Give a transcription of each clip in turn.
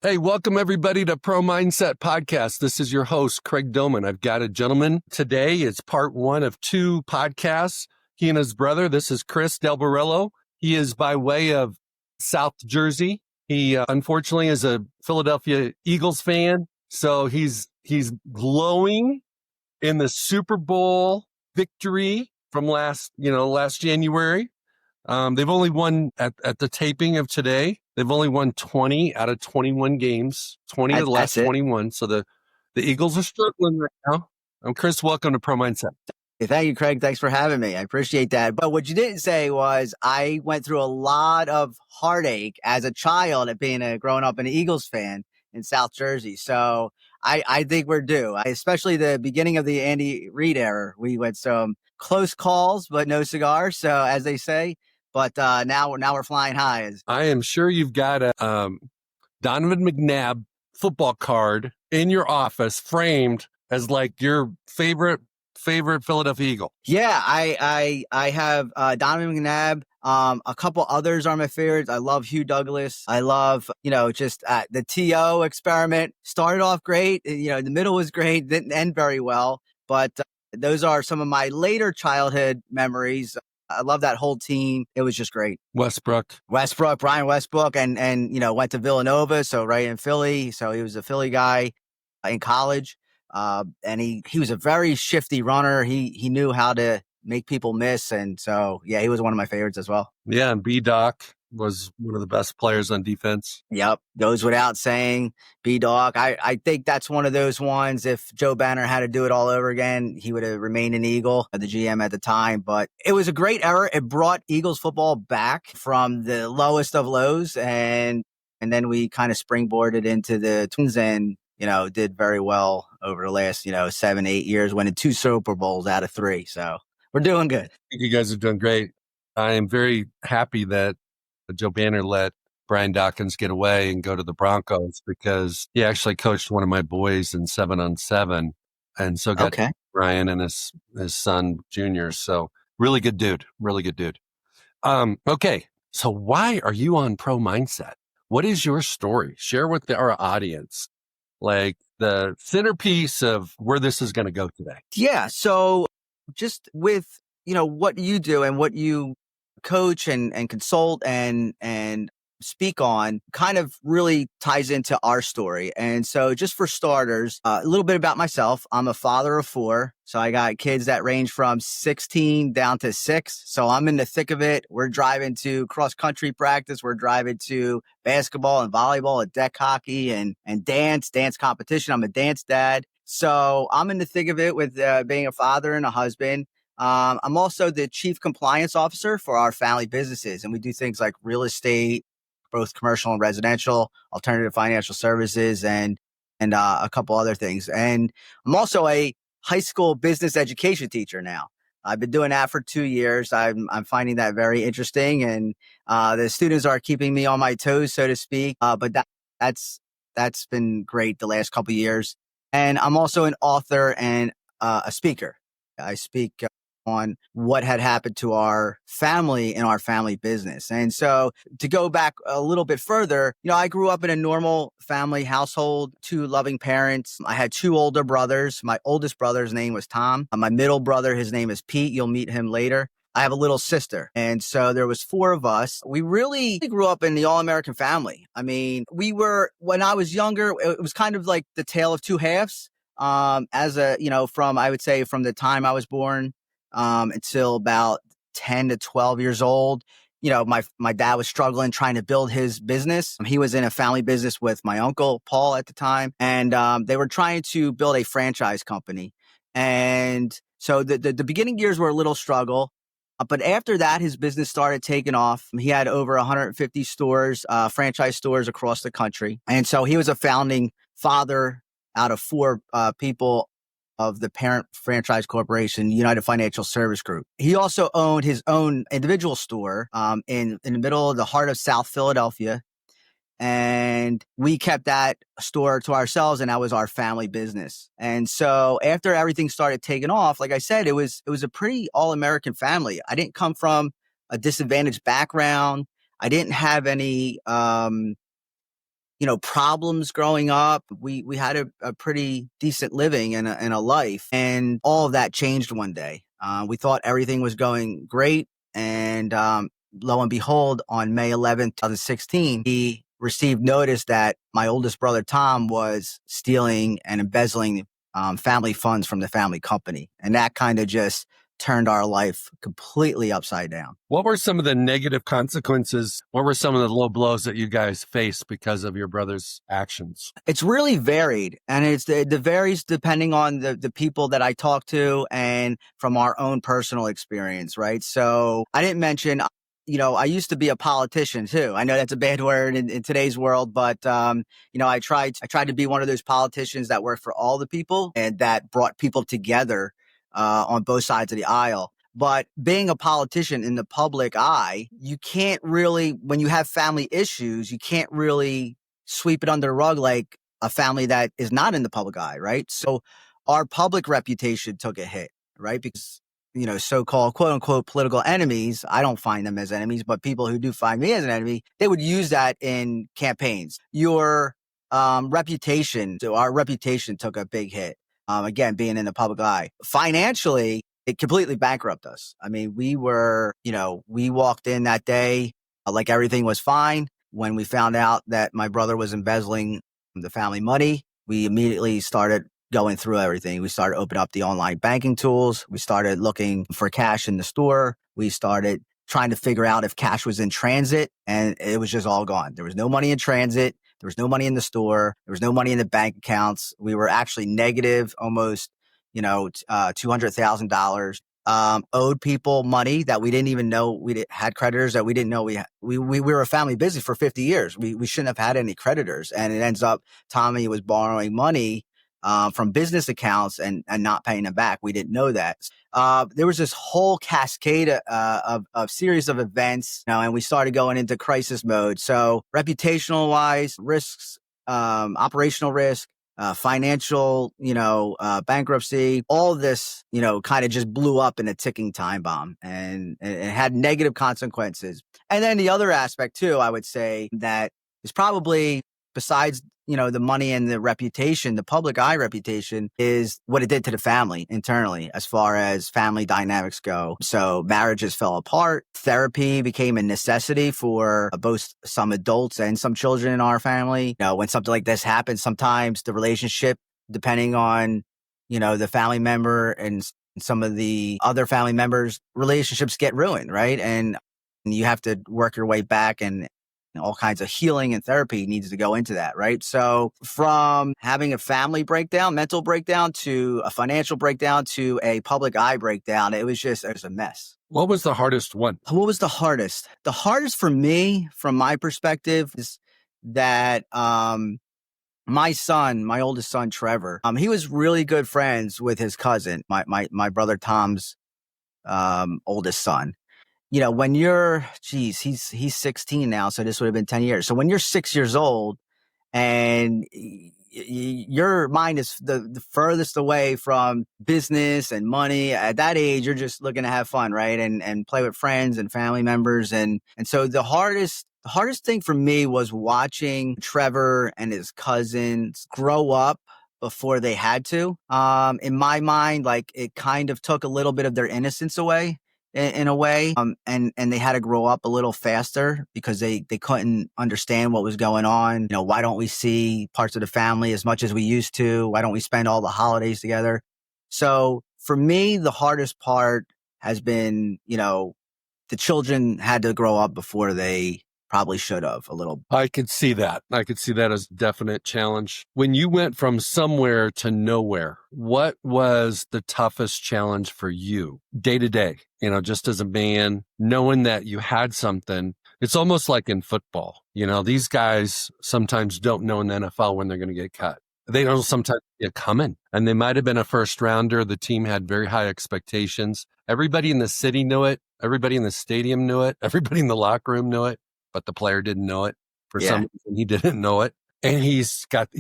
Hey, welcome everybody to Pro Mindset Podcast. This is your host, Craig Domann. I've got a gentleman today. It's part one of two podcasts. He and his brother, this is Chris DelBorrello. He is by way of South Jersey. He unfortunately is a Philadelphia Eagles fan. So he's glowing in the Super Bowl victory from last January. They've only won at the taping of today. They've only won 20 out of 21 games, 20 of the last 21. So the Eagles are struggling right now. I'm Chris. Welcome to Pro Mindset. Hey, thank you, Craig. Thanks for having me. I appreciate that. But what you didn't say was I went through a lot of heartache as a child at growing up an Eagles fan in South Jersey. So I think we're due, especially the beginning of the Andy Reid era. We went some close calls, but no cigars. So as they say. But now we're flying high. I am sure you've got a Donovan McNabb football card in your office framed as like your favorite Philadelphia Eagle. Yeah, I have Donovan McNabb. A couple others are my favorites. I love Hugh Douglas. I love, just the TO experiment. Started off great. The middle was great. Didn't end very well. But those are some of my later childhood memories. I love that whole team. It was just great. Brian Westbrook, and went to Villanova, so right in Philly. So he was a Philly guy in college. And he was a very shifty runner. He knew how to make people miss. And so, yeah, he was one of my favorites as well. Yeah, and B-Doc was one of the best players on defense. Yep. Goes without saying. B-Doc. I think that's one of those ones. If Joe Banner had to do it all over again, he would have remained an Eagle, the GM at the time. But it was a great era. It brought Eagles football back from the lowest of lows. And then we kind of springboarded into the Twins and, did very well over the last, 7-8 years, winning 2 Super Bowls out of 3. So we're doing good. I think you guys are doing great. I am very happy that Joe Banner let Brian Dawkins get away and go to the Broncos because he actually coached one of my boys in 7-on-7. And so got Brian and his son, Junior. So really good dude. Okay. So why are you on Pro Mindset? What is your story? Share with our audience, like the centerpiece of where this is going to go today. Yeah. So just with, what you do and what you coach and consult and speak on kind of really ties into our story. And so just for starters, a little bit about myself. I'm a father of 4. So I got kids that range from 16 down to 6. So I'm in the thick of it. We're driving to cross country practice. We're driving to basketball and volleyball and deck hockey and dance competition. I'm a dance dad. So I'm in the thick of it with being a father and a husband. I'm also the chief compliance officer for our family businesses, and we do things like real estate, both commercial and residential, alternative financial services, and a couple other things. And I'm also a high school business education teacher now. I've been doing that for 2 years. I'm finding that very interesting, and the students are keeping me on my toes, so to speak. But that's been great the last couple of years. And I'm also an author and a speaker. I speak on what had happened to our family and our family business. And so to go back a little bit further, I grew up in a normal family household, 2 loving parents. I had 2 older brothers. My oldest brother's name was Tom. My middle brother, his name is Pete. You'll meet him later. I have a little sister. And so there was 4 of us. We really grew up in the all-American family. I mean, when I was younger, it was kind of like the tale of 2 halves. From the time I was born until about 10 to 12 years old. My dad was struggling trying to build his business. He was in a family business with my uncle, Paul, at the time. And they were trying to build a franchise company. And so the beginning years were a little struggle. But after that, his business started taking off. He had over 150 stores, franchise stores across the country. And so he was a founding father out of 4 people of the parent franchise corporation, United Financial Service Group. He also owned his own individual store in the middle of the heart of South Philadelphia. And we kept that store to ourselves, and that was our family business. And so after everything started taking off, like I said, it was a pretty all-American family. I didn't come from a disadvantaged background. I didn't have any problems growing up. We had a pretty decent living and a life, and all of that changed one day. We thought everything was going great, and lo and behold, on May 11th, 2016, he received notice that my oldest brother Tom was stealing and embezzling family funds from the family company, and that kind of just turned our life completely upside down. What were some of the negative consequences? What were some of the low blows that you guys faced because of your brother's actions? It's really varied, and it varies depending on the people that I talk to and from our own personal experience, right? So I didn't mention, I used to be a politician too. I know that's a bad word in today's world, but I tried to be one of those politicians that worked for all the people and that brought people together on both sides of the aisle. But being a politician in the public eye, you can't really, when you have family issues, you can't really sweep it under the rug like a family that is not in the public eye, right? So our public reputation took a hit, right? Because, so-called quote unquote political enemies, I don't find them as enemies, but people who do find me as an enemy, they would use that in campaigns. Your reputation, so our reputation took a big hit. Again, being in the public eye. Financially, it completely bankrupted us. I mean, we walked in that day like everything was fine. When we found out that my brother was embezzling the family money, we immediately started going through everything. We started opening up the online banking tools. We started looking for cash in the store. We started trying to figure out if cash was in transit, and it was just all gone. There was no money in transit. There was no money in the store. There was no money in the bank accounts. We were actually negative, almost, $200,000. Owed people money that we didn't even know had creditors that we didn't know we had. We were a family business for 50 years. We shouldn't have had any creditors. And it ends up Tommy was borrowing money from business accounts and not paying them back. We didn't know that. There was this whole cascade of series of events, and we started going into crisis mode. So reputational wise, risks, operational risk, financial, bankruptcy, all this, kind of just blew up in a ticking time bomb, and it had negative consequences. And then the other aspect too, I would say that is probably besides, the money and the reputation, the public eye reputation, is what it did to the family internally as far as family dynamics go. So marriages fell apart. Therapy became a necessity for both some adults and some children in our family. When something like this happens, sometimes the relationship, depending on, the family member and some of the other family members, relationships get ruined, right? And you have to work your way back, and all kinds of healing and therapy needs to go into that, right? So from having a family breakdown, mental breakdown, to a financial breakdown, to a public eye breakdown, it was a mess. What was the hardest one? What was the hardest? The hardest for me, from my perspective, is that my oldest son, Trevor, he was really good friends with his cousin, my brother Tom's oldest son. When he's 16 now, so this would have been 10 years. So when you're 6 years old and your mind is the furthest away from business and money, at that age, you're just looking to have fun, right? And play with friends and family members. And so the hardest thing for me was watching Trevor and his cousins grow up before they had to. In my mind, like, it kind of took a little bit of their innocence away. In a way, and they had to grow up a little faster because they couldn't understand what was going on. Why don't we see parts of the family as much as we used to? Why don't we spend all the holidays together? So for me, the hardest part has been, the children had to grow up before they probably should have a little. I could see that. I could see that as a definite challenge. When you went from somewhere to nowhere, what was the toughest challenge for you day to day? Just as a man, knowing that you had something. It's almost like in football. These guys sometimes don't know in the NFL when they're going to get cut. They don't sometimes see it coming. And they might have been a first rounder. The team had very high expectations. Everybody in the city knew it. Everybody in the stadium knew it. Everybody in the locker room knew it. But the player didn't know it. For some reason, he didn't know it. And he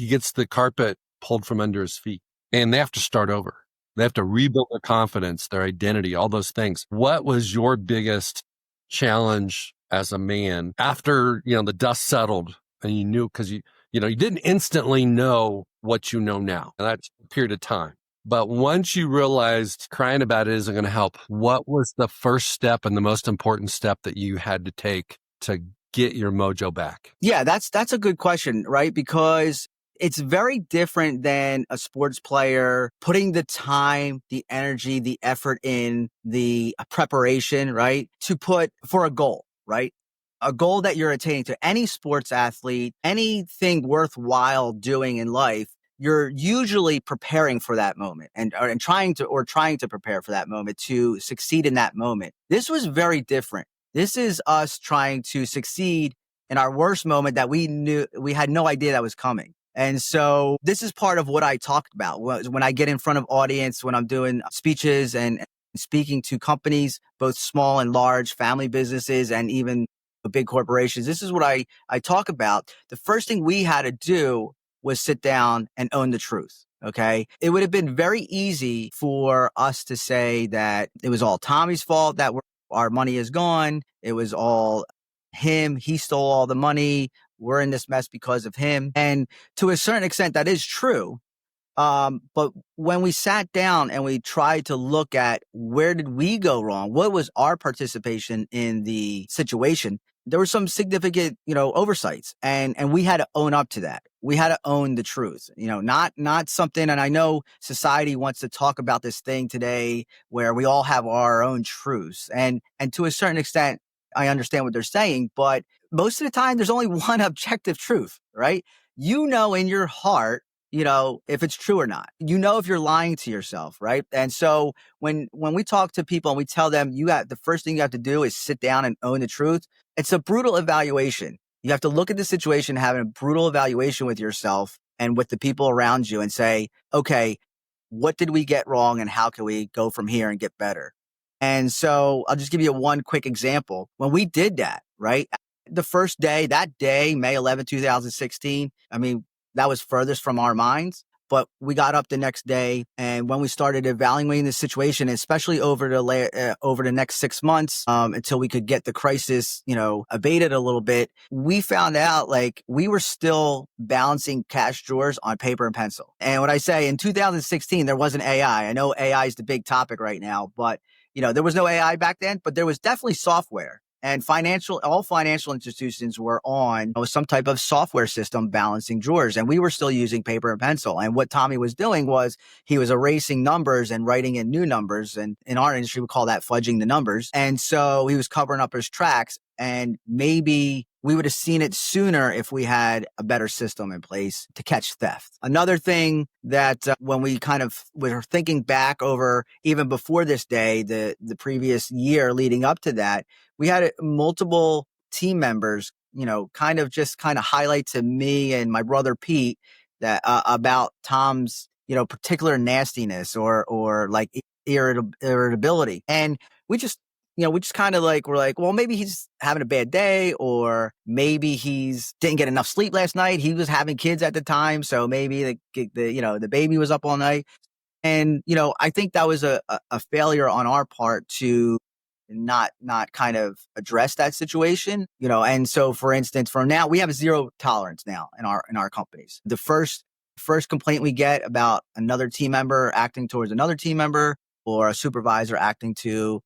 gets the carpet pulled from under his feet. And they have to start over. They have to rebuild their confidence, their identity, all those things. What was your biggest challenge as a man after, the dust settled and you knew, because you didn't instantly know what you know now. And that's a period of time. But once you realized crying about it isn't going to help, what was the first step and the most important step that you had to take to get your mojo back? Yeah, that's a good question, right? Because it's very different than a sports player putting the time, the energy, the effort in, the preparation, right? To put for a goal, right? A goal that you're attaining. To any sports athlete, anything worthwhile doing in life, you're usually preparing for that moment and trying to prepare for that moment to succeed in that moment. This was very different. This is us trying to succeed in our worst moment that we had no idea that was coming. And so this is part of what I talked about when I get in front of audience, when I'm doing speeches and speaking to companies, both small and large, family businesses, and even big corporations. This is what I talk about. The first thing we had to do was sit down and own the truth. Okay. It would have been very easy for us to say that it was all Tommy's fault, that our money is gone. It was all him. He stole all the money. We're in this mess because of him. And to a certain extent, that is true. But when we sat down and we tried to look at where did we go wrong? What was our participation in the situation? There were some significant, oversights, and we had to own up to that. We had to own the truth, not something. And I know society wants to talk about this thing today where we all have our own truths, and to a certain extent, I understand what they're saying, but most of the time there's only one objective truth, right? In your heart, if it's true or not, if you're lying to yourself, right? And so when we talk to people and we tell them the first thing you have to do is sit down and own the truth, it's a brutal evaluation. You have to look at the situation, have a brutal evaluation with yourself and with the people around you and say, okay, what did we get wrong and how can we go from here and get better? And so I'll just give you one quick example. When we did that, right? The first day, that day, May 11, 2016, that was furthest from our minds. But we got up the next day, and when we started evaluating the situation, especially over the next 6 months, until we could get the crisis, abated a little bit, we found out like we were still balancing cash drawers on paper and pencil. And when I say in 2016, there wasn't AI. I know AI is the big topic right now, but there was no AI back then, but there was definitely software. And all financial institutions were on some type of software system balancing drawers. And we were still using paper and pencil. And what Tommy was doing was he was erasing numbers and writing in new numbers. And in our industry, we call that fudging the numbers. And so he was covering up his tracks. And maybe we would have seen it sooner if we had a better system in place to catch theft. Another thing that when we kind of were thinking back over even before this day, the previous year leading up to that, we had multiple team members, kind of highlight to me and my brother Pete that about Tom's, particular nastiness or like irritability. And we just kind of we're like, well, maybe he's having a bad day, or maybe he's didn't get enough sleep last night. He was having kids at the time. So maybe the baby was up all night. And, I think that was a failure on our part to not kind of address that situation, and so for instance, for now, we have zero tolerance now in our companies. The first complaint we get about another team member acting towards another team member or a supervisor acting to,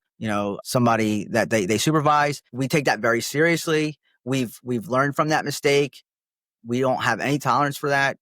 somebody that they supervise, we take that very seriously. We've learned from that mistake. We don't have any tolerance for that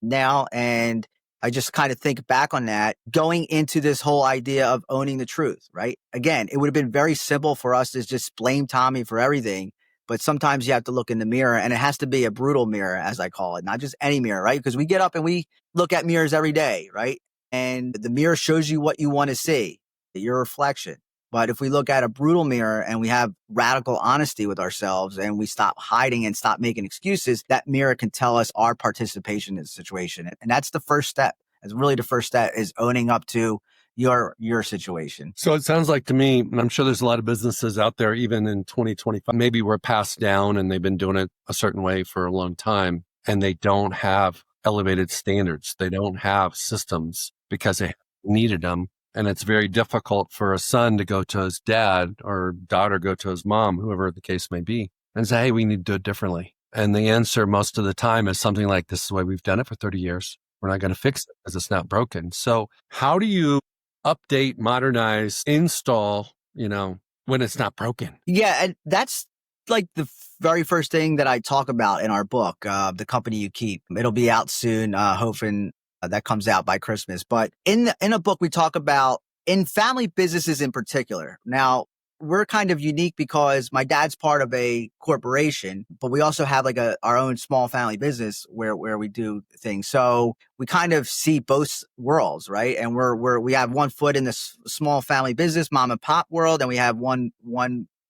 now. And I just kind of think back on that going into this whole idea of owning the truth, right? Again, it would have been very simple for us to just blame Tommy for everything. But sometimes you have to look in the mirror, and it has to be a brutal mirror, as I call it, not just any mirror, right? Because we get up and we look at mirrors every day, right? And the mirror shows you what you want to see, your reflection. But if we look at a brutal mirror and we have radical honesty with ourselves and we stop hiding and stop making excuses, that mirror can tell us our participation in the situation. And that's the first step. It's really the first step is owning up to your situation. So it sounds like to me, and I'm sure there's a lot of businesses out there, even in 2025, maybe we're passed down and they've been doing it a certain way for a long time and they don't have elevated standards. They don't have systems because they needed them. And it's very difficult for a son to go to his dad or daughter go to his mom, whoever the case may be, and say, hey, we need to do it differently. And the answer most of the time is something like, this is the way we've done it for 30 years. We're not going to fix it because it's not broken. So how do you update, modernize, install, when it's not broken? Yeah. And that's like the very first thing that I talk about in our book, The Company You Keep. It'll be out soon, hoping that comes out by Christmas. But in a book, we talk about in family businesses in particular. Now, we're kind of unique because my dad's part of a corporation, but we also have like our own small family business where we do things. So we kind of see both worlds, right? And we have one foot in the small family business, mom and pop world, and we have one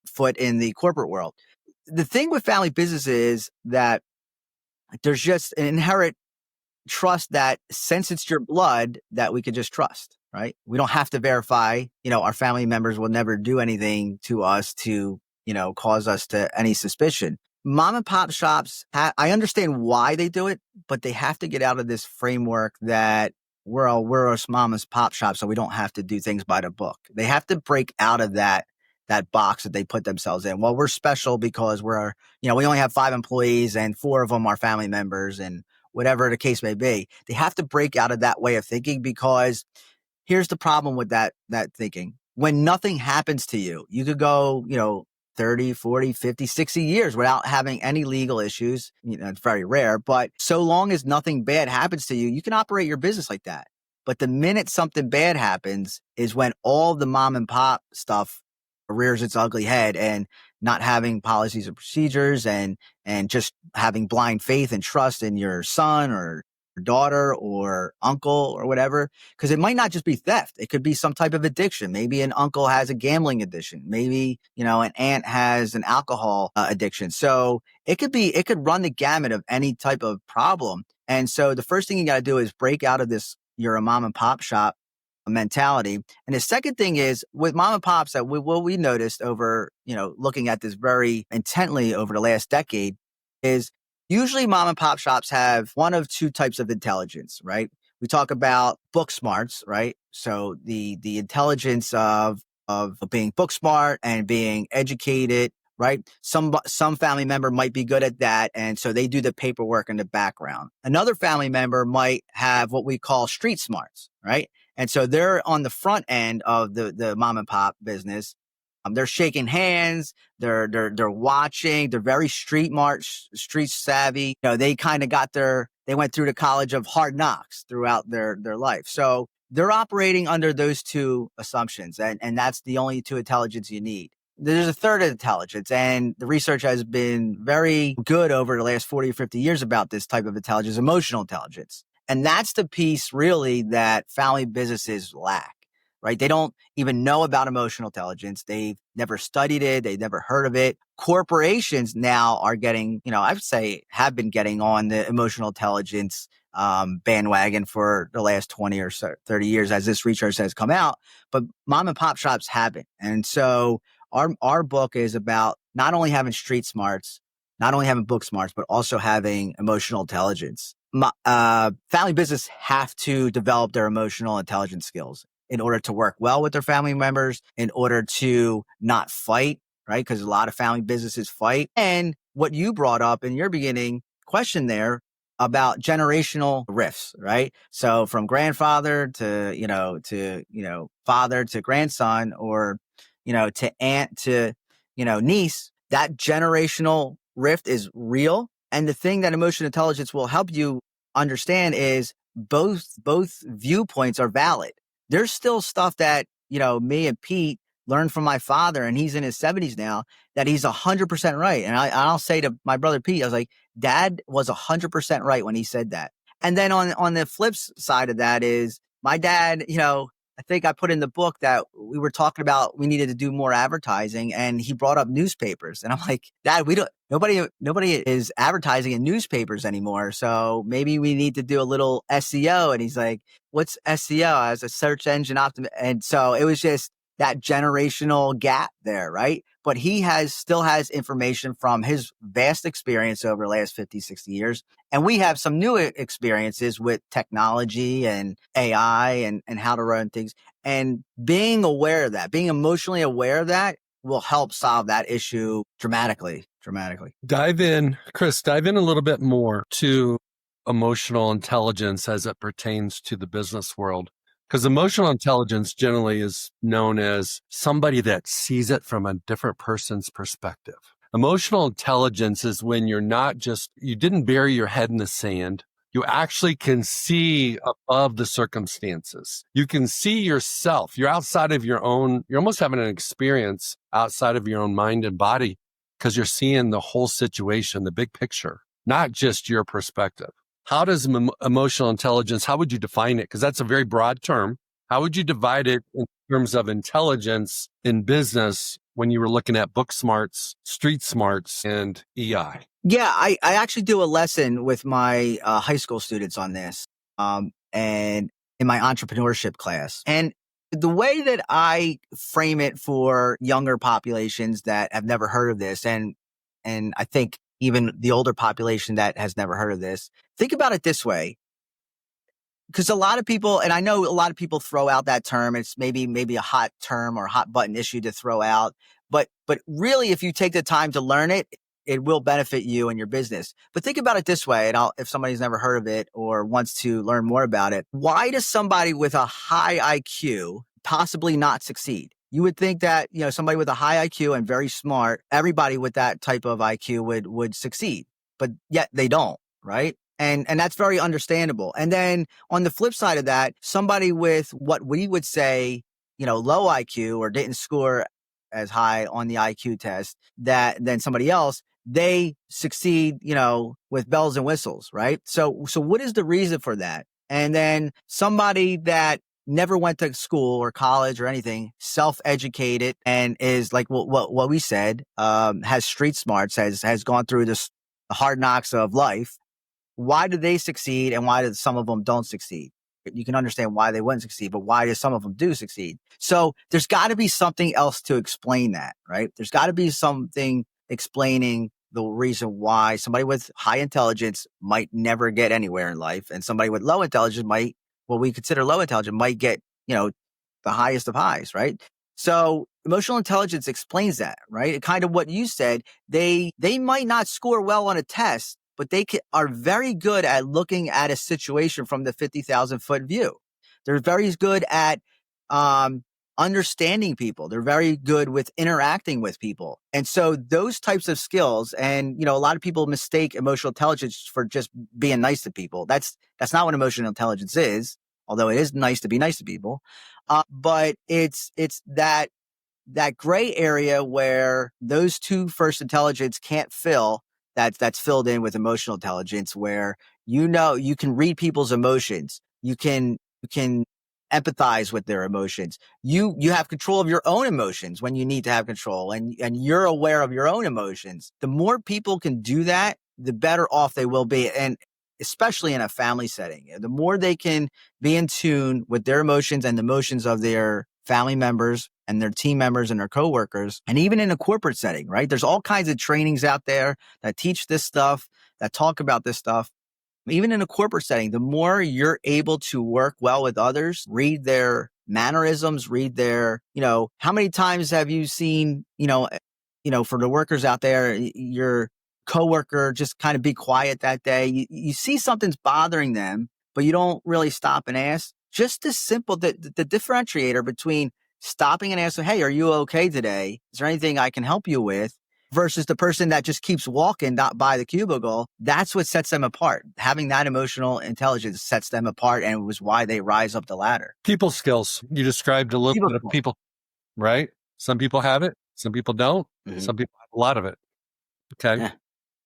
foot in the corporate world. The thing with family business is that there's just an inherent trust that since it's your blood that we could just trust, right? We don't have to verify, our family members will never do anything to us to, cause us to any suspicion. Mom and pop shops, I understand why they do it, but they have to get out of this framework that we're a mom and pop shop, so we don't have to do things by the book. They have to break out of that box that they put themselves in. Well, we're special because we only have 5 employees and 4 of them are family members and whatever the case may be. They have to break out of that way of thinking, because here's the problem with that thinking. When nothing happens to you, you could go, 30, 40, 50, 60 years without having any legal issues. It's very rare, but so long as nothing bad happens to you, you can operate your business like that. But the minute something bad happens is when all the mom and pop stuff rears its ugly head, and not having policies and procedures and just having blind faith and trust in your son or daughter or uncle or whatever. Because it might not just be theft. It could be some type of addiction. Maybe an uncle has a gambling addiction. Maybe, an aunt has an alcohol addiction. So it could run the gamut of any type of problem. And so the first thing you got to do is break out of this, you're a mom and pop shop mentality. And the second thing is with mom and pops, that what we noticed over, looking at this very intently over the last decade, is usually mom and pop shops have one of 2 types of intelligence, right? We talk about book smarts, right? So the intelligence of being book smart and being educated, right? Some family member might be good at that, and so they do the paperwork in the background. Another family member might have what we call street smarts, right? And so they're on the front end of the mom and pop business. They're shaking hands. They're watching. They're very street savvy. They kind of they went through the college of hard knocks throughout their life. So they're operating under those 2 assumptions. And that's the only 2 intelligence you need. There's a third intelligence, and the research has been very good over the last 40 or 50 years about this type of intelligence, emotional intelligence. And that's the piece really that family businesses lack, right? They don't even know about emotional intelligence. They've never studied it. They've never heard of it. Corporations now are getting, I would say have been getting on the emotional intelligence bandwagon for the last 20 or 30 years as this research has come out, but mom and pop shops haven't. And so our book is about not only having street smarts, not only having book smarts, but also having emotional intelligence. Family business have to develop their emotional intelligence skills in order to work well with their family members, in order to not fight, right? Because a lot of family businesses fight. And what you brought up in your beginning question there about generational rifts, right? So from grandfather to father to grandson, or, to aunt to, niece, that generational rift is real. And the thing that emotional intelligence will help you understand is both viewpoints are valid. There's still stuff that, me and Pete learned from my father, and he's in his 70s now, that he's 100% right. And I'll say to my brother Pete, I was like, Dad was 100% right when he said that. And then on the flip side of that is my dad, I think I put in the book that we were talking about we needed to do more advertising, and he brought up newspapers. And I'm like, Dad, nobody is advertising in newspapers anymore. So maybe we need to do a little SEO. And he's like, what's SEO? As a search engine optim. And so it was just that generational gap there, right? But he still has information from his vast experience over the last 50, 60 years. And we have some new experiences with technology and AI and how to run things. And being aware of that, being emotionally aware of that will help solve that issue dramatically. dramatically. Chris, dive in a little bit more to emotional intelligence as it pertains to the business world. Because emotional intelligence generally is known as somebody that sees it from a different person's perspective. Emotional intelligence is when you didn't bury your head in the sand. You actually can see above the circumstances. You can see yourself. You're outside of you're almost having an experience outside of your own mind and body because you're seeing the whole situation, the big picture, not just your perspective. How does emotional intelligence, how would you define it? Because that's a very broad term. How would you divide it in terms of intelligence in business when you were looking at book smarts, street smarts, and EI? Yeah, I actually do a lesson with my high school students on this and in my entrepreneurship class. And the way that I frame it for younger populations that have never heard of this, and I think even the older population that has never heard of this, think about it this way. Because a lot of people, and I know a lot of people throw out that term. It's maybe a hot term or a hot button issue to throw out. But really, if you take the time to learn it, it will benefit you and your business. But think about it this way, and if somebody's never heard of it or wants to learn more about it, why does somebody with a high IQ possibly not succeed? You would think that, somebody with a high IQ and very smart, everybody with that type of IQ would succeed, but yet they don't, right? And that's very understandable. And then on the flip side of that, somebody with what we would say, low IQ or didn't score as high on the IQ test than somebody else, they succeed, with bells and whistles, right? So what is the reason for that? And then somebody that never went to school or college or anything, self-educated and is like what we said, has street smarts, has gone through the hard knocks of life. Why do they succeed and why do some of them don't succeed? You can understand why they wouldn't succeed, but why do some of them do succeed? So there's got to be something else to explain that, right? There's got to be something explaining the reason why somebody with high intelligence might never get anywhere in life, and somebody with low intelligence what we consider low intelligence might get, the highest of highs, right? So emotional intelligence explains that, right? Kind of what you said, they might not score well on a test, but they are very good at looking at a situation from the 50,000 foot view. They're very good at understanding people. They're very good with interacting with people. And so those types of skills, and, a lot of people mistake emotional intelligence for just being nice to people. That's not what emotional intelligence is, although it is nice to be nice to people. But it's that gray area where those two first intelligence can't fill. That's filled in with emotional intelligence, where you can read people's emotions. You can empathize with their emotions. You have control of your own emotions when you need to have control, and you're aware of your own emotions. The more people can do that, the better off they will be, and especially in a family setting. The more they can be in tune with their emotions and the emotions of their family members and their team members and their coworkers, and even in a corporate setting, right? There's all kinds of trainings out there that teach this stuff, that talk about this stuff. Even in a corporate setting, the more you're able to work well with others, read their mannerisms, read their, how many times have you seen, for the workers out there, your coworker just kind of be quiet that day. You see something's bothering them, but you don't really stop and ask. Just as simple, the differentiator between stopping and asking, hey, are you okay today? Is there anything I can help you with? Versus the person that just keeps walking not by the cubicle. That's what sets them apart. Having that emotional intelligence sets them apart, and it was why they rise up the ladder. People skills. You described a little bit of people, right? Some people have it. Some people don't. Mm-hmm. Some people have a lot of it. Okay. Yeah.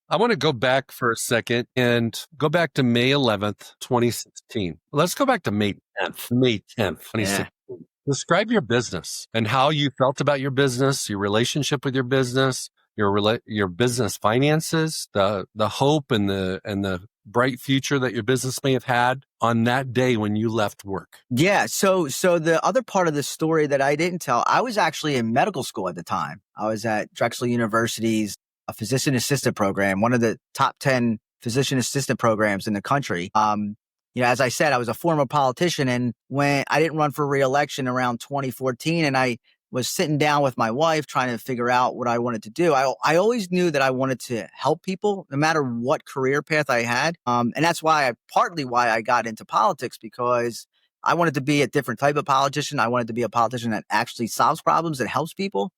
I want to go back for a second and go back to May 11th, 2016. Let's go back to May 10th, 2016. Yeah. Describe your business and how you felt about your business, your relationship with your business, your business finances, the hope and the bright future that your business may have had on that day when you left work. Yeah. So the other part of the story that I didn't tell, I was actually in medical school at the time. I was at Drexel University's a physician assistant program, one of the top 10 physician assistant programs in the country. As I said, I was a former politician, and when I didn't run for re-election around 2014, and I was sitting down with my wife trying to figure out what I wanted to do, I always knew that I wanted to help people no matter what career path I had. And that's partly why I got into politics, because I wanted to be a different type of politician. I wanted to be a politician that actually solves problems, that helps people.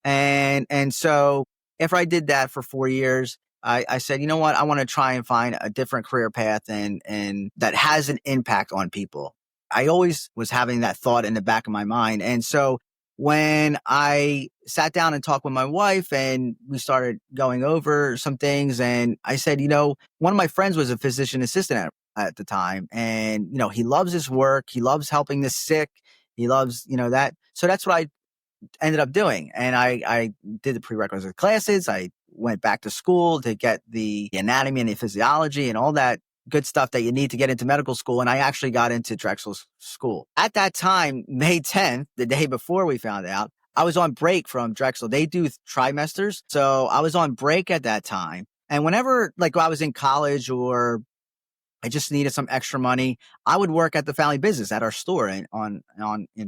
And so after I did that for 4 years, I said, you know what, I want to try and find a different career path and that has an impact on people. I always was having that thought in the back of my mind. And so when I sat down and talked with my wife and we started going over some things, and I said, one of my friends was a physician assistant at the time. And, he loves his work. He loves helping the sick. He loves, that. So that's what I ended up doing. And I did the prerequisite classes. I went back to school to get the anatomy and the physiology and all that good stuff that you need to get into medical school. And I actually got into Drexel School. At that time, May 10th, the day before we found out, I was on break from Drexel. They do trimesters. So I was on break at that time. And whenever I was in college or I just needed some extra money, I would work at the family business at our store in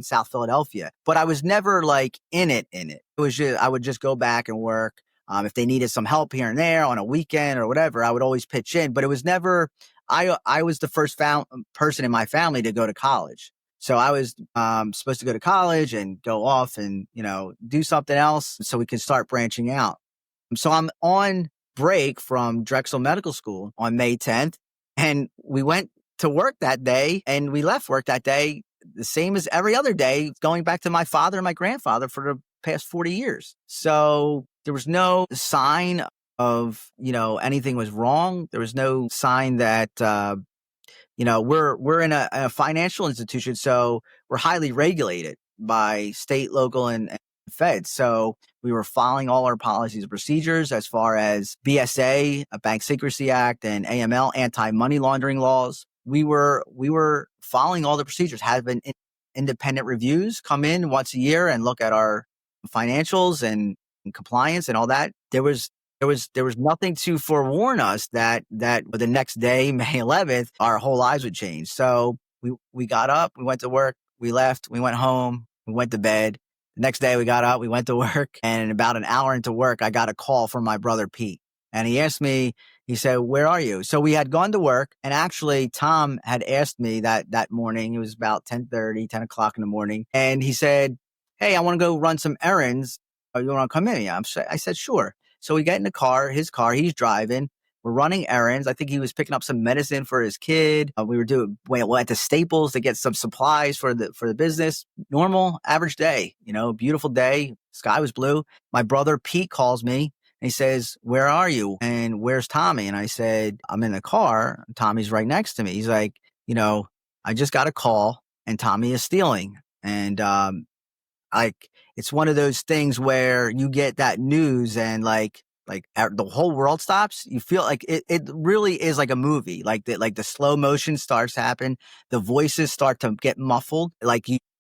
South Philadelphia. But I was never in it. It was just, I would just go back and work. If they needed some help here and there on a weekend or whatever, I would always pitch in. But it was never, I was the first person in my family to go to college. So I was supposed to go to college and go off and, do something else so we could start branching out. So I'm on break from Drexel Medical School on May 10th. And we went to work that day and we left work that day the same as every other day, going back to my father and my grandfather for the past 40 years. So there was no sign of, anything was wrong. There was no sign that, we're in a financial institution. So we're highly regulated by state, local, and Fed. So we were following all our policies and procedures as far as BSA, a Bank Secrecy Act, and AML, anti-money laundering laws. We were following all the procedures, having independent reviews come in once a year and look at our financials and compliance and all that. There was nothing to forewarn us that the next day, May 11th, our whole lives would change. So we got up, we went to work, we left, we went home, we went to bed. The next day we got up, we went to work, and about an hour into work, I got a call from my brother, Pete. And he asked me, he said, "Where are you?" So we had gone to work, and actually Tom had asked me that morning. It was about 10:30, 10 o'clock in the morning. And he said, "Hey, I want to go run some errands. You want to come in?" Yeah, I said, "Sure." So we get in the car, his car, he's driving. We're running errands. I think he was picking up some medicine for his kid. We went to Staples to get some supplies for the business. Normal, average day, beautiful day. Sky was blue. My brother Pete calls me and he says, "Where are you? And where's Tommy?" And I said, "I'm in the car. Tommy's right next to me." He's like, "I just got a call and Tommy is stealing." And, it's one of those things where you get that news and the whole world stops. You feel like it really is like a movie. The slow motion starts happen. The voices start to get muffled.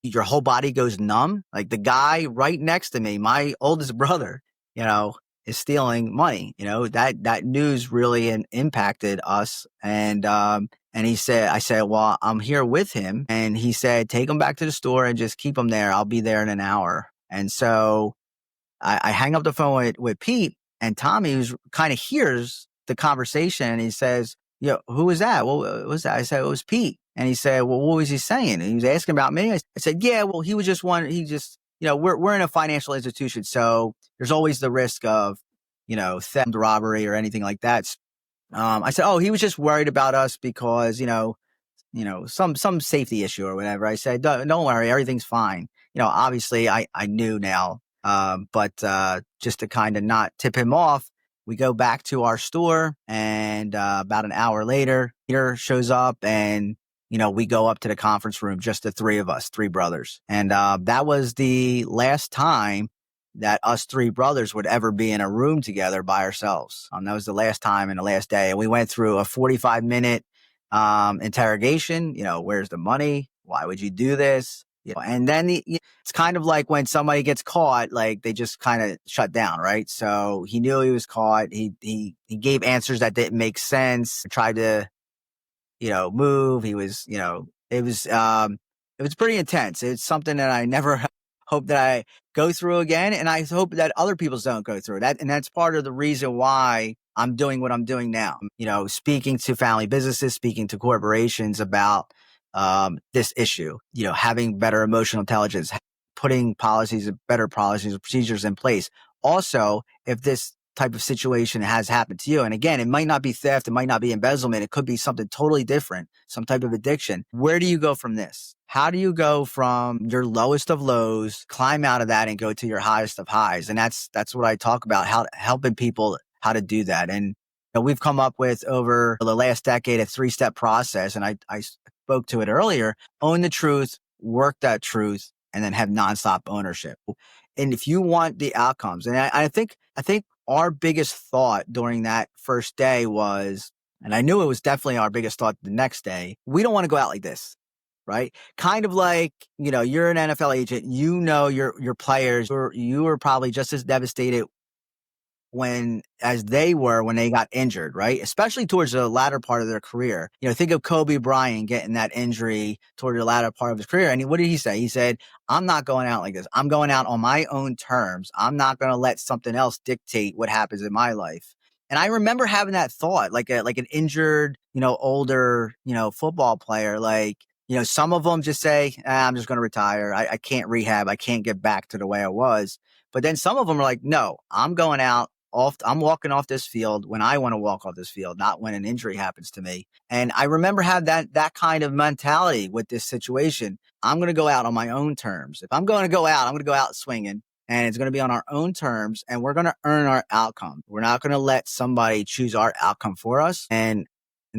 Your whole body goes numb. Like the guy right next to me, my oldest brother, is stealing money. That news really impacted us. And I said, "Well, I'm here with him." And he said, "Take him back to the store and just keep him there. I'll be there in an hour." And so I hang up the phone with Pete, and Tommy, who's kind of hears the conversation, and he says, "Who was that? What was that?" I said, "It was Pete." And he said, "Well, what was he saying?" And he was asking about me. I said, "Yeah, well, he was just we're in a financial institution. So there's always the risk of, theft, robbery, or anything like that." I said, "Oh, he was just worried about us because, some safety issue or whatever." I said, Don't worry, everything's fine." Obviously I knew now, but just to kind of not tip him off, we go back to our store, and about an hour later, Peter shows up, and, we go up to the conference room, just the three of us, three brothers. And that was the last time that us three brothers would ever be in a room together by ourselves. That was the last time and the last day. And we went through a 45-minute interrogation. Where's the money? Why would you do this? And then it's kind of like when somebody gets caught, they just kind of shut down, right? So he knew he was caught. He gave answers that didn't make sense. Tried to, move. He was, it was pretty intense. It's something that I never hope that I go through again. And I hope that other people don't go through that. And that's part of the reason why I'm doing what I'm doing now. Speaking to family businesses, speaking to corporations about this issue, having better emotional intelligence, putting better policies and procedures in place. Also, if this type of situation has happened to you, and again, it might not be theft, it might not be embezzlement, it could be something totally different, some type of addiction. Where do you go from this? How do you go from your lowest of lows, climb out of that and go to your highest of highs? And that's what I talk about, helping people how to do that. And we've come up with over the last decade a 3-step process. And I spoke to it earlier: own the truth, work that truth, and then have nonstop ownership. And if you want the outcomes, and I think our biggest thought during that first day was, and I knew it was definitely our biggest thought the next day, we don't want to go out like this, right? Kind of like, you're an NFL agent, your players, you were probably just as devastated as they were when they got injured, right? Especially towards the latter part of their career. Think of Kobe Bryant getting that injury toward the latter part of his career. And what did he say? He said, I'm not going out like this. I'm going out on my own terms. I'm not going to let something else dictate what happens in my life. And I remember having that thought, like an injured, older, football player. Some of them just say, I'm just going to retire. I can't rehab. I can't get back to the way I was. But then some of them are like, no, I'm going out. I'm walking off this field when I want to walk off this field, not when an injury happens to me. And I remember having that kind of mentality with this situation. I'm going to go out on my own terms. If I'm going to go out, I'm going to go out swinging, and it's going to be on our own terms, and we're going to earn our outcome. We're not going to let somebody choose our outcome for us. And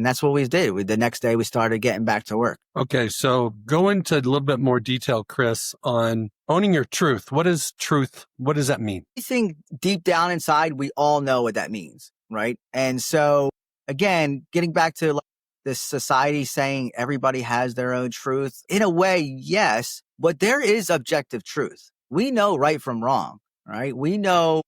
that's what we did. The next day we started getting back to work. Okay. So go into a little bit more detail, Chris, on owning your truth. What is truth? What does that mean? I think deep down inside, we all know what that means, right? And so again, getting back to this society saying everybody has their own truth, in a way, yes, but there is objective truth. We know right from wrong, right? We know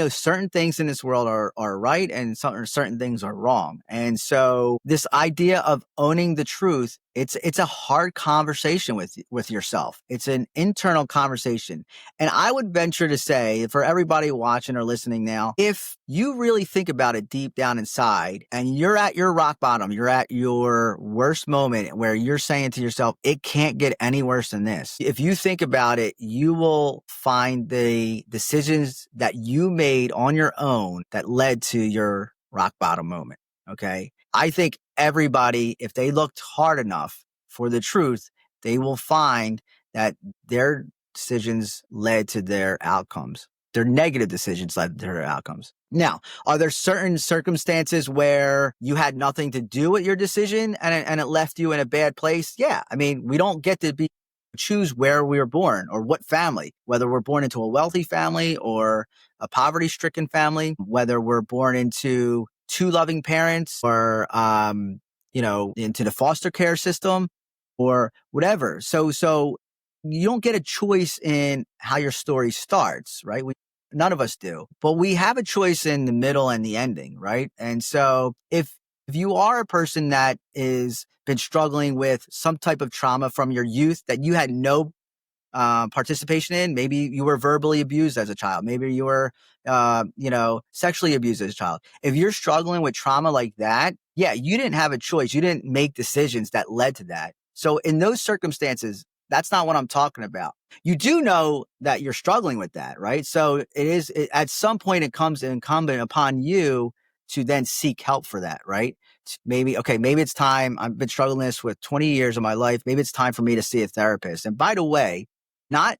certain things in this world are right and certain things are wrong. And so this idea of owning the truth, it's a hard conversation with yourself. It's an internal conversation. And I would venture to say, for everybody watching or listening now, if you really think about it deep down inside and you're at your rock bottom, you're at your worst moment where you're saying to yourself, it can't get any worse than this. If you think about it, you will find the decisions that you made on your own that led to your rock bottom moment. Okay. I think everybody, if they looked hard enough for the truth, they will find that their decisions led to their outcomes. Their negative decisions led to their outcomes. Now, are there certain circumstances where you had nothing to do with your decision and it left you in a bad place? Yeah. I mean, we don't get to choose where we were born or what family, whether we're born into a wealthy family or a poverty-stricken family, whether we're born into 2 loving parents or, into the foster care system or whatever. So you don't get a choice in how your story starts, right? None of us do, but we have a choice in the middle and the ending, right? And so if you are a person that is been struggling with some type of trauma from your youth that you had no participation in, maybe you were verbally abused as a child, maybe you were, sexually abused as a child. If you're struggling with trauma like that, yeah, you didn't have a choice. You didn't make decisions that led to that. So in those circumstances, that's not what I'm talking about. You do know that you're struggling with that, right? So at some point it comes incumbent upon you to then seek help for that, right? Maybe it's time. I've been struggling this with 20 years of my life. Maybe it's time for me to see a therapist. And by the way, not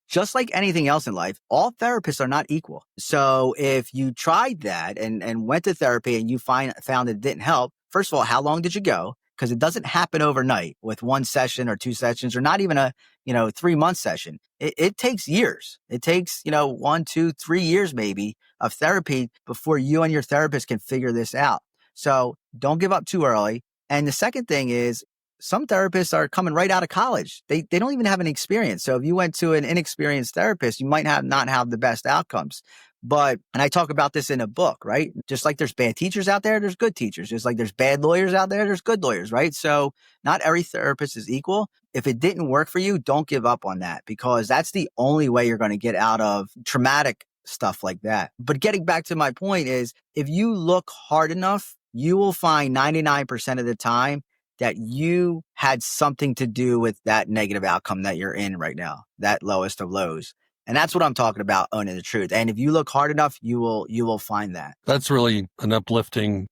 just like anything else in life, all therapists are not equal. So if you tried that and went to therapy and you found it didn't help, first of all, how long did you go? Because it doesn't happen overnight with 1 session or 2 sessions or not even a 3-month session. It takes years. It takes 1, 2, 3 years maybe of therapy before you and your therapist can figure this out. So don't give up too early. And the second thing is, some therapists are coming right out of college. They don't even have an experience. So if you went to an inexperienced therapist, you might not have the best outcomes. And I talk about this in a book, right? Just like there's bad teachers out there, there's good teachers. Just like there's bad lawyers out there, there's good lawyers, right? So not every therapist is equal. If it didn't work for you, don't give up on that, because that's the only way you're going to get out of traumatic stuff like that. But getting back to my point is, if you look hard enough, you will find 99% of the time that you had something to do with that negative outcome that you're in right now, that lowest of lows. And that's what I'm talking about, owning the truth. And if you look hard enough, you will find that. That's really an uplifting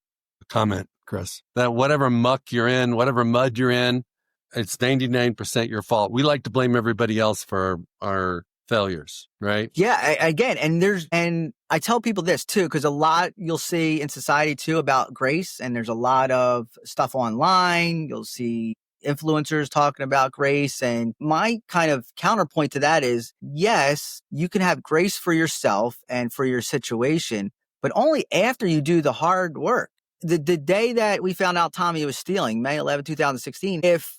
comment, Chris. That whatever muck you're in, whatever mud you're in, it's 99% your fault. We like to blame everybody else for our failures, right? Yeah, again, and I tell people this too, because a lot you'll see in society too about grace, and there's a lot of stuff online. You'll see influencers talking about grace. And my kind of counterpoint to that is, yes, you can have grace for yourself and for your situation, but only after you do the hard work. The day that we found out Tommy was stealing, May 11, 2016, if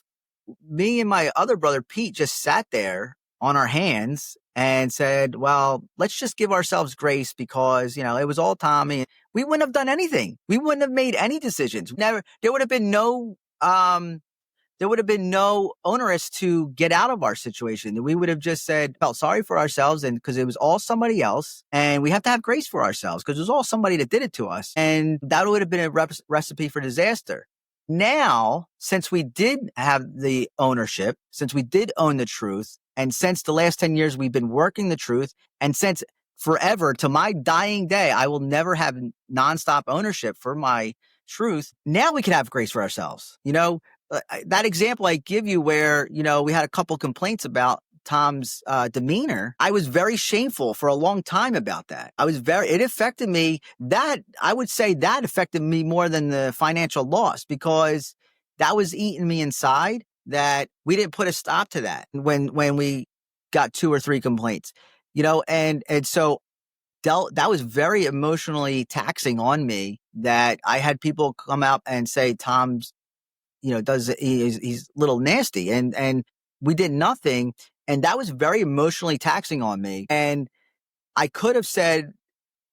me and my other brother, Pete, just sat there on our hands and said, well, let's just give ourselves grace because, it was all Tommy, we wouldn't have done anything. We wouldn't have made any decisions. There would have been no onerous to get out of our situation. We would have just felt sorry for ourselves, and because it was all somebody else, and we have to have grace for ourselves because it was all somebody that did it to us. And that would have been a recipe for disaster. Now, since we did have the ownership, since we did own the truth, and since the last 10 years we've been working the truth, and since forever to my dying day, I will never have nonstop ownership for my truth. Now we can have grace for ourselves. That example I give you where, we had a couple complaints about Tom's demeanor. I was very shameful for a long time about that. It affected me. I would say that affected me more than the financial loss, because that was eating me inside, that we didn't put a stop to that when we got 2 or 3 complaints, and so that was very emotionally taxing on me, that I had people come out and say, Tom's, he's a little nasty, and we did nothing. And that was very emotionally taxing on me. And I could have said,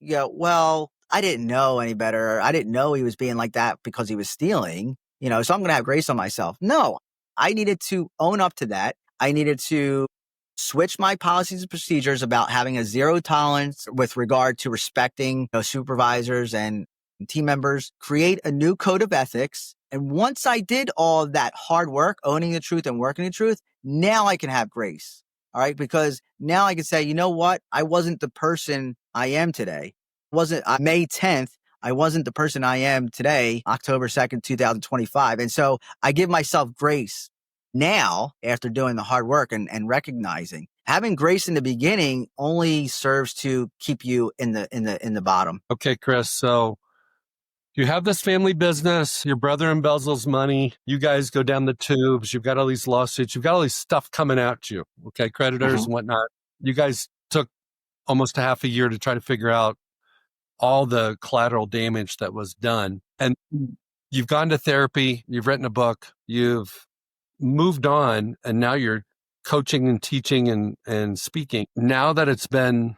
well, I didn't know any better. I didn't know he was being like that because he was stealing, so I'm going to have grace on myself. No, I needed to own up to that. I needed to switch my policies and procedures about having a zero tolerance with regard to respecting supervisors and team members, create a new code of ethics. And once I did all of that hard work, owning the truth and working the truth, now I can have grace. All right. Because now I can say, you know what? I wasn't the person I am today. Wasn't May 10th. I wasn't the person I am today, October 2nd, 2025. And so I give myself grace now after doing the hard work and recognizing. Having grace in the beginning only serves to keep you in the bottom. Okay, Chris. So you have this family business, your brother embezzles money, you guys go down the tubes, you've got all these lawsuits, you've got all this stuff coming at you, okay, creditors and whatnot. You guys took almost a half a year to try to figure out all the collateral damage that was done. And you've gone to therapy, you've written a book, you've moved on, and now you're coaching and teaching and speaking. Now that it's been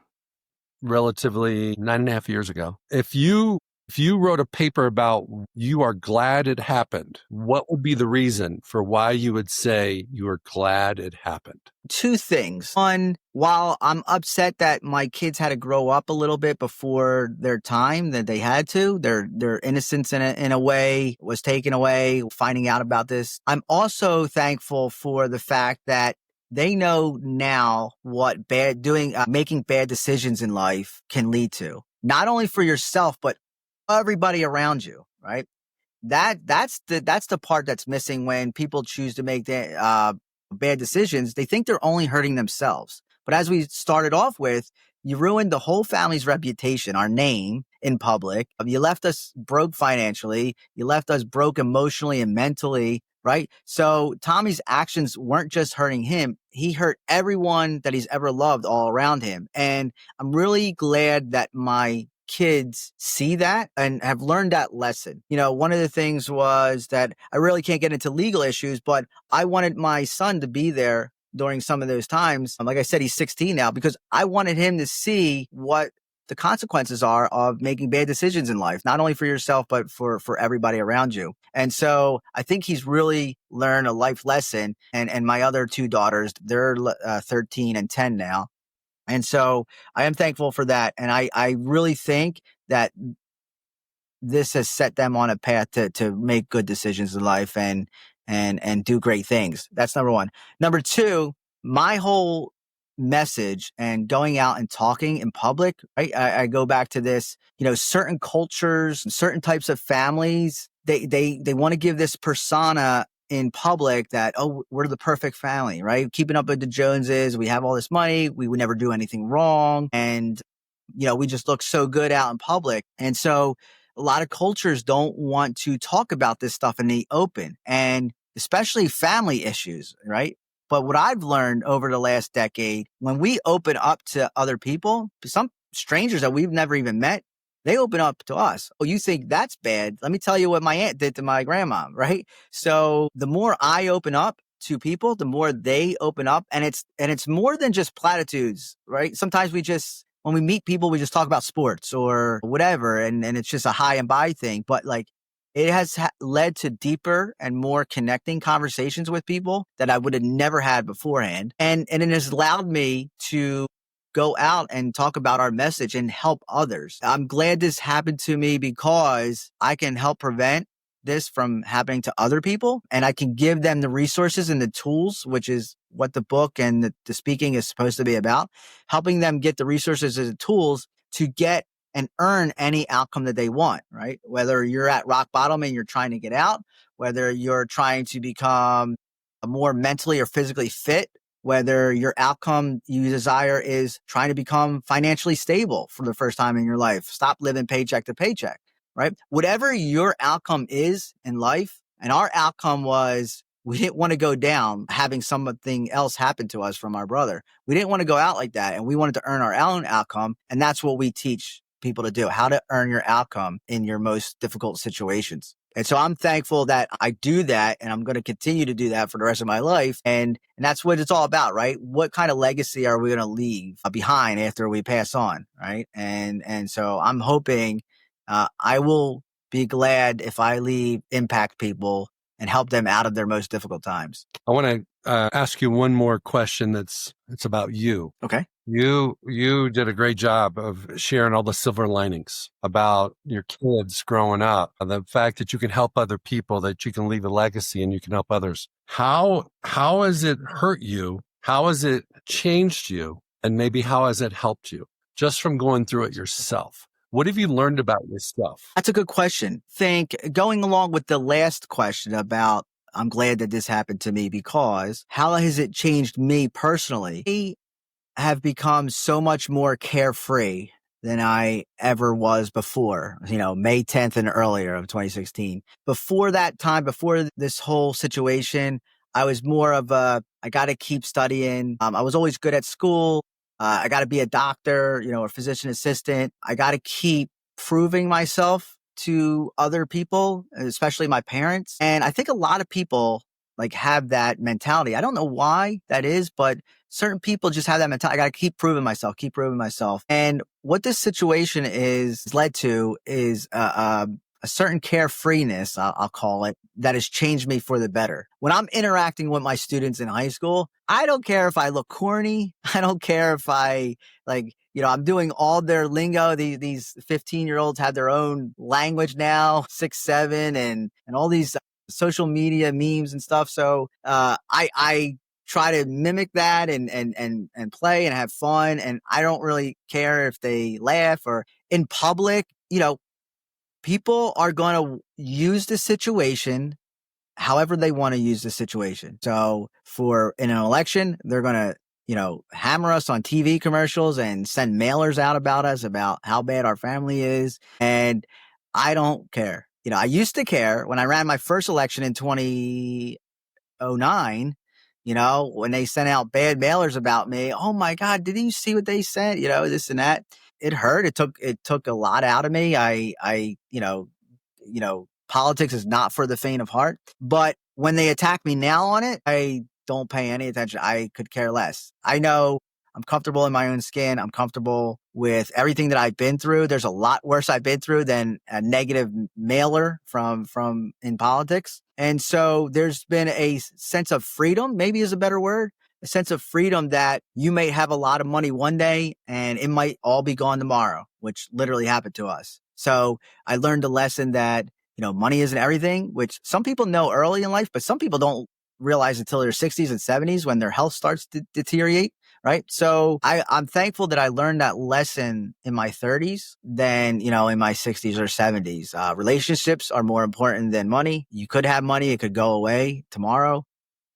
relatively 9.5 years ago, if you wrote a paper about you are glad it happened, what would be the reason for why you would say you are glad it happened? 2 things. One, while I'm upset that my kids had to grow up a little bit before their time, that they had to, their innocence in a way was taken away, finding out about this. I'm also thankful for the fact that they know now what making bad decisions in life can lead to. Not only for yourself, but everybody around you, right? That's the part that's missing when people choose to make bad decisions. They think they're only hurting themselves. But as we started off with, you ruined the whole family's reputation, our name in public. You left us broke financially. You left us broke emotionally and mentally, right? So Tommy's actions weren't just hurting him. He hurt everyone that he's ever loved all around him. And I'm really glad that my kids see that and have learned that lesson. One of the things was that I really can't get into legal issues, but I wanted my son to be there during some of those times. Like I said, he's 16 now, because I wanted him to see what the consequences are of making bad decisions in life, not only for yourself, but for everybody around you. And so I think he's really learned a life lesson. And my other two daughters, they're 13 and 10 now. And so I am thankful for that. And I really think that this has set them on a path to make good decisions in life and do great things. That's number one. Number two, my whole message and going out and talking in public, right? I go back to this, certain cultures, certain types of families, they want to give this persona in public that, oh, we're the perfect family, right? Keeping up with the Joneses. We have all this money. We would never do anything wrong. And, we just look so good out in public. And so a lot of cultures don't want to talk about this stuff in the open, and especially family issues, right? But what I've learned over the last decade, when we open up to other people, some strangers that we've never even met, they open up to us. Oh, you think that's bad? Let me tell you what my aunt did to my grandma, right? So the more I open up to people, the more they open up, and it's more than just platitudes, right? Sometimes when we meet people, we just talk about sports or whatever, and it's just a high and by thing. But like, it has led to deeper and more connecting conversations with people that I would have never had beforehand. And it has allowed me to go out and talk about our message and help others. I'm glad this happened to me because I can help prevent this from happening to other people, and I can give them the resources and the tools, which is what the book and the speaking is supposed to be about, helping them get the resources and the tools to get and earn any outcome that they want, right? Whether you're at rock bottom and you're trying to get out, whether you're trying to become more mentally or physically fit, whether your outcome you desire is trying to become financially stable for the first time in your life, stop living paycheck to paycheck, right? Whatever your outcome is in life, and our outcome was we didn't want to go down having something else happen to us from our brother. We didn't want to go out like that, and we wanted to earn our own outcome, and that's what we teach people to do, how to earn your outcome in your most difficult situations. And so I'm thankful that I do that, and I'm going to continue to do that for the rest of my life. And that's what it's all about, right? What kind of legacy are we going to leave behind after we pass on, right? And so I'm hoping I will be glad if I leave impact people and help them out of their most difficult times. I want to ask you one more question it's about you. Okay. You did a great job of sharing all the silver linings about your kids growing up, the fact that you can help other people, that you can leave a legacy and you can help others. How has it hurt you? How has it changed you? And maybe how has it helped you just from going through it yourself? What have you learned about yourself? That's a good question. Going along with the last question about, I'm glad that this happened to me, because how has it changed me personally? I have become so much more carefree than I ever was before, May 10th and earlier of 2016. Before that time, before this whole situation, I was more of I got to keep studying. I was always good at school. I got to be a doctor, a physician assistant. I got to keep proving myself to other people, especially my parents. And I think a lot of people have that mentality. I don't know why that is, but certain people just have that mentality. I got to keep proving myself. And what this situation is led to is a certain carefreeness, I'll call it, that has changed me for the better. When I'm interacting with my students in high school, I don't care if I look corny. I don't care if I I'm doing all their lingo. These 15-year-olds have their own language now, 6, 7, and all these social media memes and stuff. So I try to mimic that and play and have fun. And I don't really care if they laugh or in public. People are going to use the situation however they want to use the situation. So in an election, they're going to hammer us on TV commercials and send mailers out about us, about how bad our family is. And I don't care. I used to care when I ran my first election in 2009, when they sent out bad mailers about me. Oh my God, did you see what they sent? This and that. It hurt. It took a lot out of me. Politics is not for the faint of heart. But when they attack me now on it, I don't pay any attention. I could care less. I know I'm comfortable in my own skin. I'm comfortable with everything that I've been through. There's a lot worse I've been through than a negative mailer from in politics. And so there's been a sense of freedom, maybe is a better word, a sense of freedom that you may have a lot of money one day and it might all be gone tomorrow, which literally happened to us. So I learned a lesson that, money isn't everything, which some people know early in life, but some people don't realize until their 60s and 70s when their health starts to deteriorate. Right. So I'm thankful that I learned that lesson in my 30s than, in my 60s or 70s. Relationships are more important than money. You could have money. It could go away tomorrow.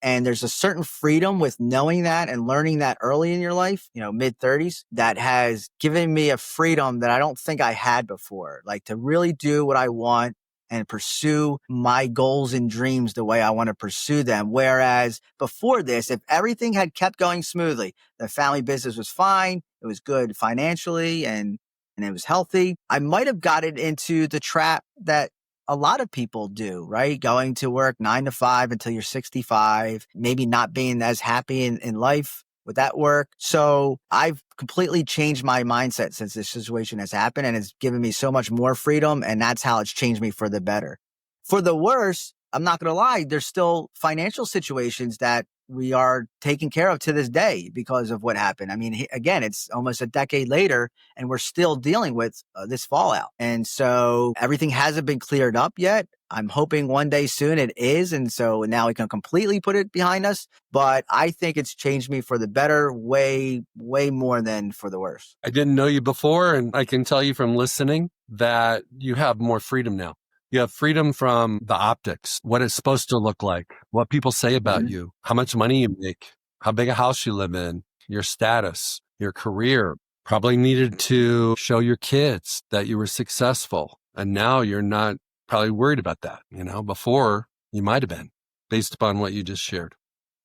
And there's a certain freedom with knowing that and learning that early in your life, mid 30s, that has given me a freedom that I don't think I had before, like to really do what I want and pursue my goals and dreams the way I want to pursue them. Whereas before this, if everything had kept going smoothly, the family business was fine, it was good financially and it was healthy, I might have gotten into the trap that a lot of people do, right? Going to work 9 to 5 until you're 65, maybe not being as happy in life with that work. So I've completely changed my mindset since this situation has happened, and it's given me so much more freedom. And that's how it's changed me for the better. For the worse, I'm not going to lie, there's still financial situations that we are taking care of to this day because of what happened. I mean, again, it's almost a decade later and we're still dealing with this fallout. And so everything hasn't been cleared up yet. I'm hoping one day soon it is. And so now we can completely put it behind us. But I think it's changed me for the better way, way more than for the worse. I didn't know you before, and I can tell you from listening that you have more freedom now. You have freedom from the optics, what it's supposed to look like, what people say about you, how much money you make, how big a house you live in, your status, your career. Probably needed to show your kids that you were successful. And now you're not probably worried about that. Before you might have been, based upon what you just shared.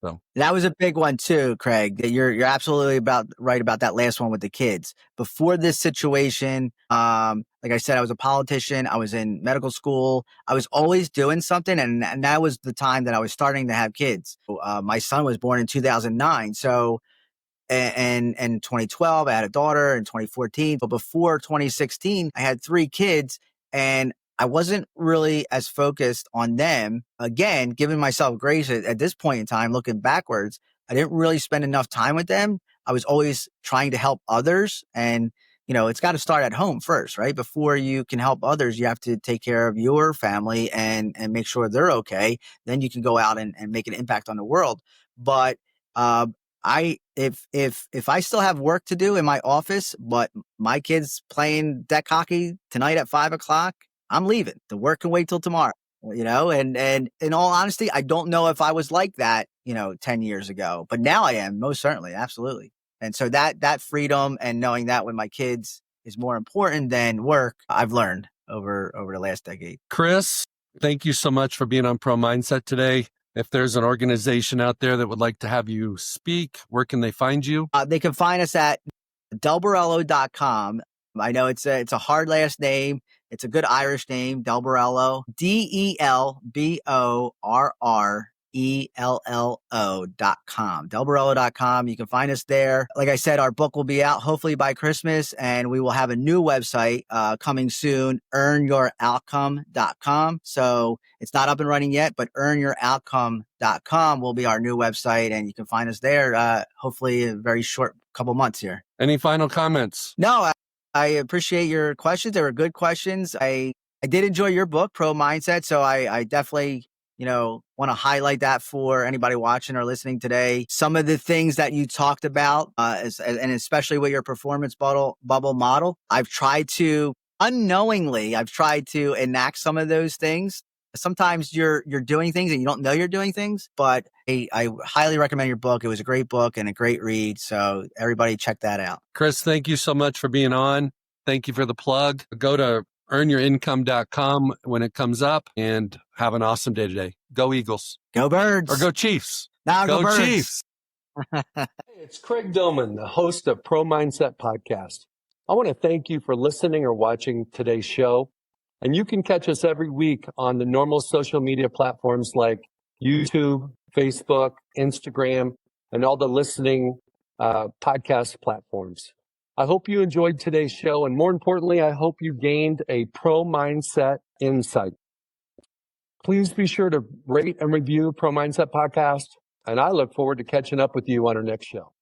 So that was a big one too, Craig. That you're absolutely right about that last one with the kids. Before this situation, like I said, I was a politician. I was in medical school. I was always doing something, and that was the time that I was starting to have kids. My son was born in 2009, so and 2012 I had a daughter. In 2014, but before 2016, I had 3 kids, and I wasn't really as focused on them. Again, giving myself grace at this point in time, looking backwards, I didn't really spend enough time with them. I was always trying to help others. And, it's got to start at home first, right? Before you can help others, you have to take care of your family and make sure they're okay. Then you can go out and make an impact on the world. But, if I still have work to do in my office, but my kid's playing deck hockey tonight at 5:00, I'm leaving. The work can wait till tomorrow, and in all honesty, I don't know if I was like that, 10 years ago, but now I am, most certainly. Absolutely. And so that freedom and knowing that with my kids is more important than work, I've learned over the last decade. Chris, thank you so much for being on Pro Mindset today. If there's an organization out there that would like to have you speak, where can they find you? They can find us at DelBorrello.com. I know it's a hard last name. It's a good Irish name, DelBorrello, DelBorrello.com, DelBorrello.com. You can find us there. Like I said, our book will be out hopefully by Christmas, and we will have a new website coming soon, earnyourOutcome.com. So it's not up and running yet, but earnyourOutcome.com will be our new website, and you can find us there hopefully a very short couple months here. Any final comments? No, I appreciate your questions. They were good questions. I did enjoy your book, Pro Mindset. So I definitely, want to highlight that for anybody watching or listening today. Some of the things that you talked about, and especially with your performance bubble model, I've tried to enact some of those things. Sometimes you're doing things and you don't know you're doing things, but I highly recommend your book. It was a great book and a great read. So everybody check that out. Chris, thank you so much for being on. Thank you for the plug. Go to earnyouриncome.com when it comes up, and have an awesome day today. Go Eagles. Go Birds. Or go Chiefs. Now go Birds. Chiefs. Hey, it's Craig Domann, the host of Pro Mindset Podcast. I want to thank you for listening or watching today's show. And you can catch us every week on the normal social media platforms like YouTube, Facebook, Instagram, and all the listening podcast platforms. I hope you enjoyed today's show. And more importantly, I hope you gained a pro mindset insight. Please be sure to rate and review Pro Mindset Podcast. And I look forward to catching up with you on our next show.